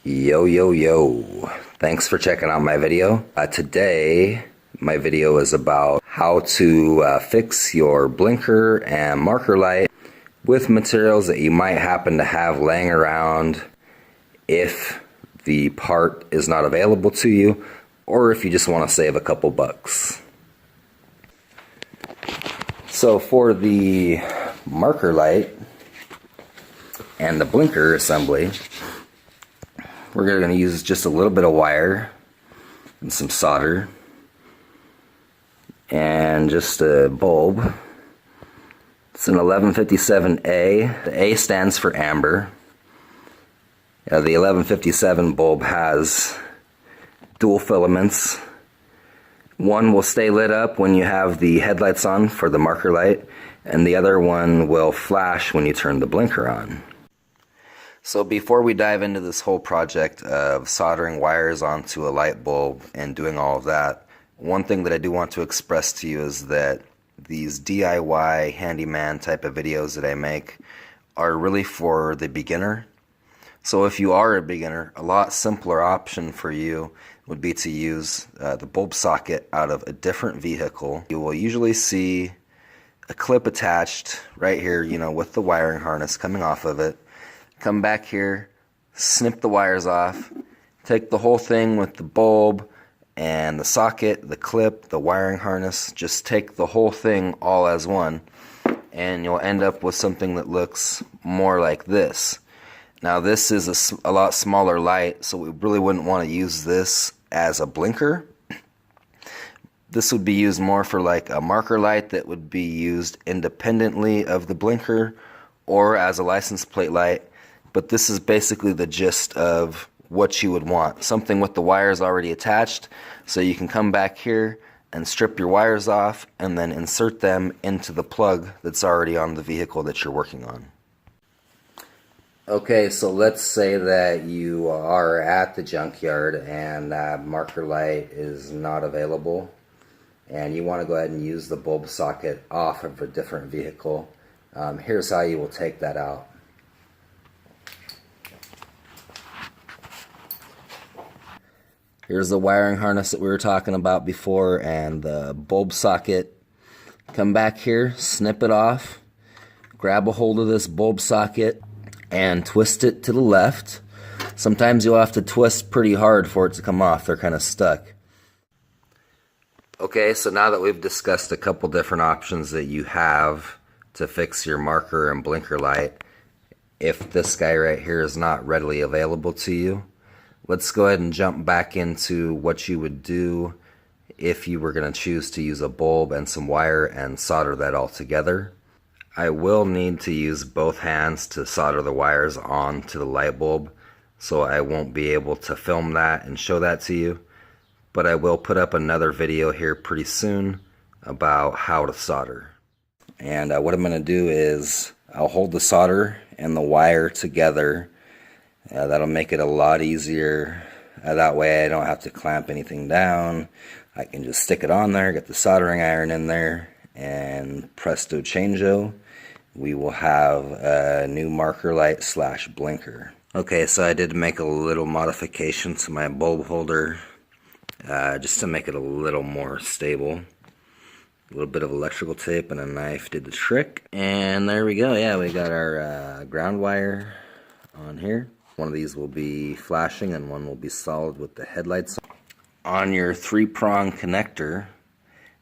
Yo, yo, yo. Thanks for checking out my video. Today, my video is about how to fix your blinker and marker light with materials that you might happen to have laying around if the part is not available to you, or if you just want to save a couple bucks. So for the marker light and the blinker assembly, we're going to use just a little bit of wire and some solder and just a bulb. It's an 1157A. The A stands for amber. The 1157 bulb has dual filaments. One will stay lit up when you have the headlights on for the marker light, and the other one will flash when you turn the blinker on. So before we dive into this whole project of soldering wires onto a light bulb and doing all of that, one thing that I do want to express to you is that these DIY handyman type of videos that I make are really for the beginner. So if you are a beginner, a lot simpler option for you would be to use the bulb socket out of a different vehicle. You will usually see a clip attached right here, with the wiring harness coming off of it. Come back here, snip the wires off, take the whole thing with the bulb and the socket, the clip, the wiring harness, just take the whole thing all as one, and you'll end up with something that looks more like this. Now this is a lot smaller light, so we really wouldn't want to use this as a blinker. This would be used more for like a marker light that would be used independently of the blinker or as a license plate light. But this is basically the gist of what you would want. Something with the wires already attached, so you can come back here and strip your wires off and then insert them into the plug that's already on the vehicle that you're working on. Okay, so let's say that you are at the junkyard and that marker light is not available, and you want to go ahead and use the bulb socket off of a different vehicle. Here's how you will take that out. Here's the wiring harness that we were talking about before and the bulb socket. Come back here, snip it off, grab a hold of this bulb socket and twist it to the left. Sometimes you'll have to twist pretty hard for it to come off. They're kind of stuck. Okay, so now that we've discussed a couple different options that you have to fix your marker and blinker light, if this guy right here is not readily available to you, let's go ahead and jump back into what you would do if you were going to choose to use a bulb and some wire and solder that all together. I will need to use both hands to solder the wires onto the light bulb, so I won't be able to film that and show that to you, but I will put up another video here pretty soon about how to solder. And what I'm going to do is I'll hold the solder and the wire together. That'll make it a lot easier. That way I don't have to clamp anything down. I can just stick it on there, get the soldering iron in there, and presto changeo, we will have a new marker light slash blinker. Okay, so I did make a little modification to my bulb holder just to make it a little more stable. A little bit of electrical tape and a knife did the trick. And there we go. Yeah, we got our ground wire on here. One of these will be flashing and one will be solid with the headlights. On your 3-prong connector,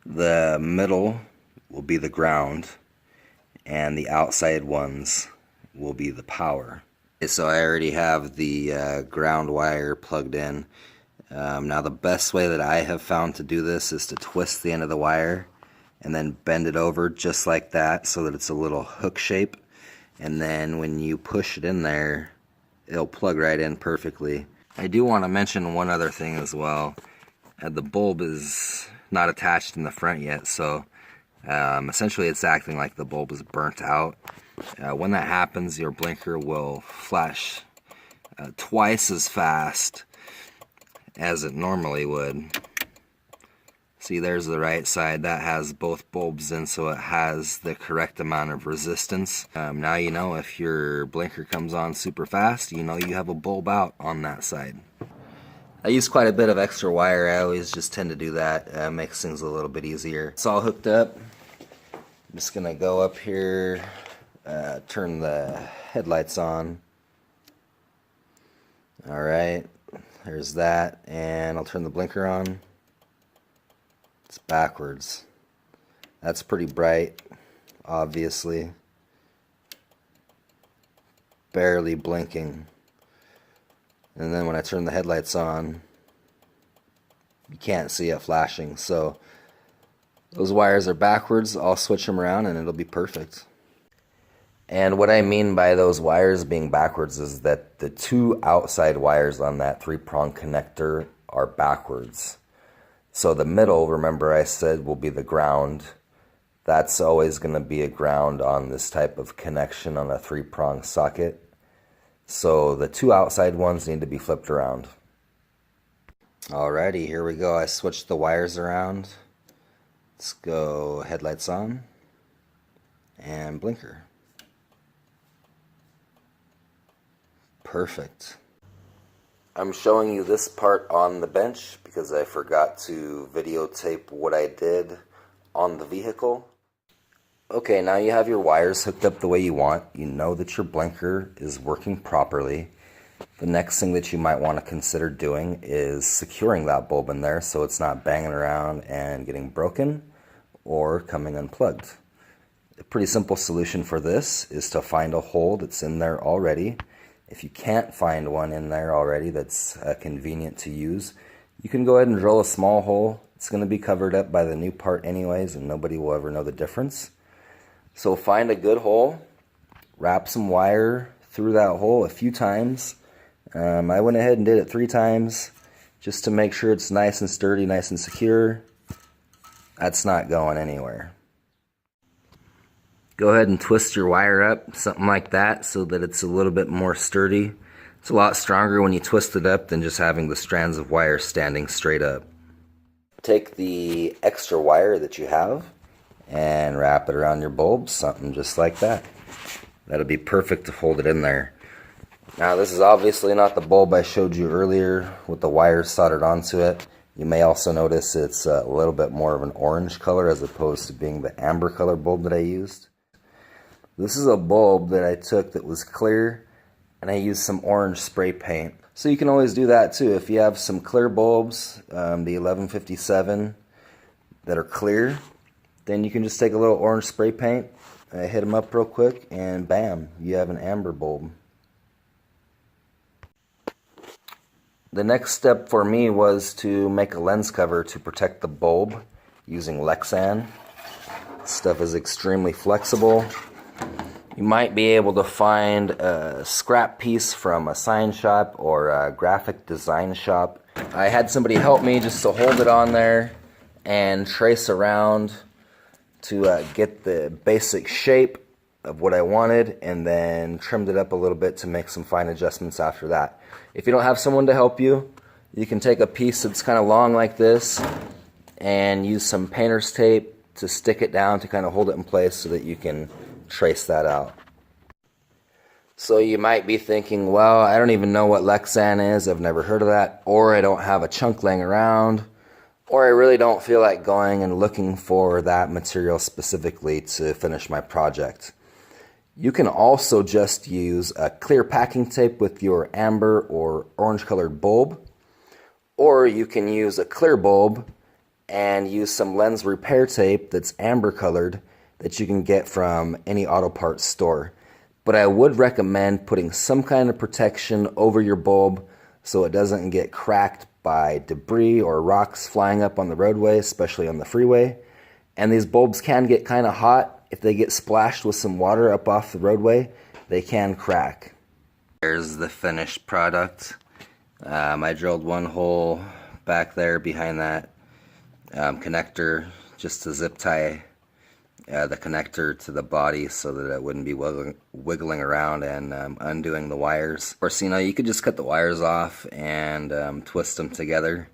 the middle will be the ground and the outside ones will be the power. Okay, so I already have the ground wire plugged in. Now the best way that I have found to do this is to twist the end of the wire and then bend it over just like that so that it's a little hook shape, and then when you push it in there it'll plug right in perfectly. I do want to mention one other thing as well. The bulb is not attached in the front yet, so essentially it's acting like the bulb is burnt out. When that happens, your blinker will flash twice as fast as it normally would. See, there's the right side. That has both bulbs in, so it has the correct amount of resistance. Now you know if your blinker comes on super fast, you know you have a bulb out on that side. I use quite a bit of extra wire. I always just tend to do that. Makes things a little bit easier. It's all hooked up. I'm just going to go up here, turn the headlights on. Alright, there's that. And I'll turn the blinker on. It's backwards. That's pretty bright, obviously. Barely blinking. And then when I turn the headlights on, you can't see it flashing. So those wires are backwards. I'll switch them around and it'll be perfect. And what I mean by those wires being backwards is that the two outside wires on that 3-prong connector are backwards. So the middle, remember I said, will be the ground. That's always going to be a ground on this type of connection on a 3-prong socket. So the two outside ones need to be flipped around. Alrighty, here we go. I switched the wires around. Let's go headlights on and blinker. Perfect. I'm showing you this part on the bench because I forgot to videotape what I did on the vehicle. Okay, now you have your wires hooked up the way you want. You know that your blinker is working properly. The next thing that you might want to consider doing is securing that bulb in there so it's not banging around and getting broken or coming unplugged. A pretty simple solution for this is to find a hole that's in there already. If you can't find one in there already that's convenient to use, you can go ahead and drill a small hole. It's going to be covered up by the new part anyways, and nobody will ever know the difference. So find a good hole, wrap some wire through that hole a few times. I went ahead and did it 3 times just to make sure it's nice and sturdy, nice and secure. That's not going anywhere. Go ahead and twist your wire up, something like that, so that it's a little bit more sturdy. It's a lot stronger when you twist it up than just having the strands of wire standing straight up. Take the extra wire that you have and wrap it around your bulb, something just like that. That'll be perfect to hold it in there. Now this is obviously not the bulb I showed you earlier with the wires soldered onto it. You may also notice it's a little bit more of an orange color as opposed to being the amber color bulb that I used. This is a bulb that I took that was clear and I used some orange spray paint. So you can always do that too. If you have some clear bulbs, the 1157 that are clear, then you can just take a little orange spray paint, hit them up real quick, and bam, you have an amber bulb. The next step for me was to make a lens cover to protect the bulb using Lexan. This stuff is extremely flexible. You might be able to find a scrap piece from a sign shop or a graphic design shop. I had somebody help me just to hold it on there and trace around to get the basic shape of what I wanted, and then trimmed it up a little bit to make some fine adjustments after that. If you don't have someone to help you, you can take a piece that's kind of long like this and use some painter's tape to stick it down to kind of hold it in place so that you can trace that out. So you might be thinking, well, I don't even know what Lexan is, I've never heard of that, or I don't have a chunk laying around, or I really don't feel like going and looking for that material specifically to finish my project. You can also just use a clear packing tape with your amber or orange colored bulb, or you can use a clear bulb and use some lens repair tape that's amber colored that you can get from any auto parts store. But I would recommend putting some kind of protection over your bulb so it doesn't get cracked by debris or rocks flying up on the roadway, especially on the freeway. And these bulbs can get kind of hot. If they get splashed with some water up off the roadway, they can crack. Here's the finished product. I drilled one hole back there behind that connector just to zip tie the connector to the body so that it wouldn't be wiggling around and undoing the wires. Of course, you know, you could just cut the wires off and twist them together.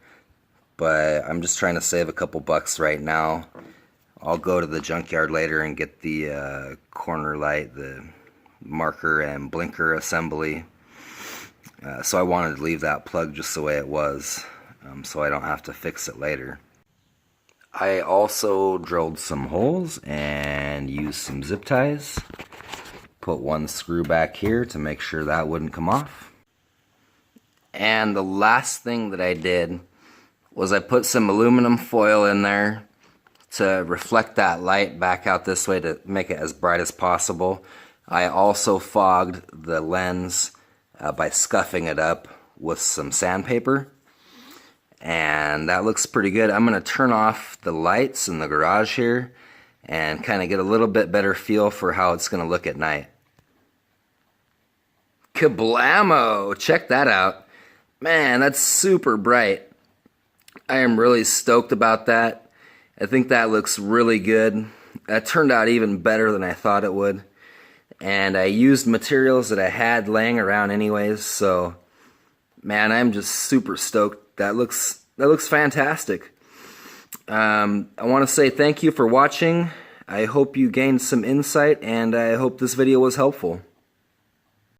but I'm just trying to save a couple bucks right now. I'll go to the junkyard later and get the corner light, the marker and blinker assembly. So I wanted to leave that plug just the way it was, so I don't have to fix it later. I also drilled some holes and used some zip ties. Put one screw back here to make sure that wouldn't come off. And the last thing that I did was I put some aluminum foil in there to reflect that light back out this way to make it as bright as possible. I also fogged the lens by scuffing it up with some sandpaper, and that looks pretty good. I'm going to turn off the lights in the garage here and kind of get a little bit better feel for how it's going to look at night. Kablamo! Check that out. Man, that's super bright. I am really stoked about that. I think that looks really good. That turned out even better than I thought it would. And I used materials that I had laying around anyways, so man, I'm just super stoked. That looks fantastic. I want to say thank you for watching. I hope you gained some insight, and I hope this video was helpful.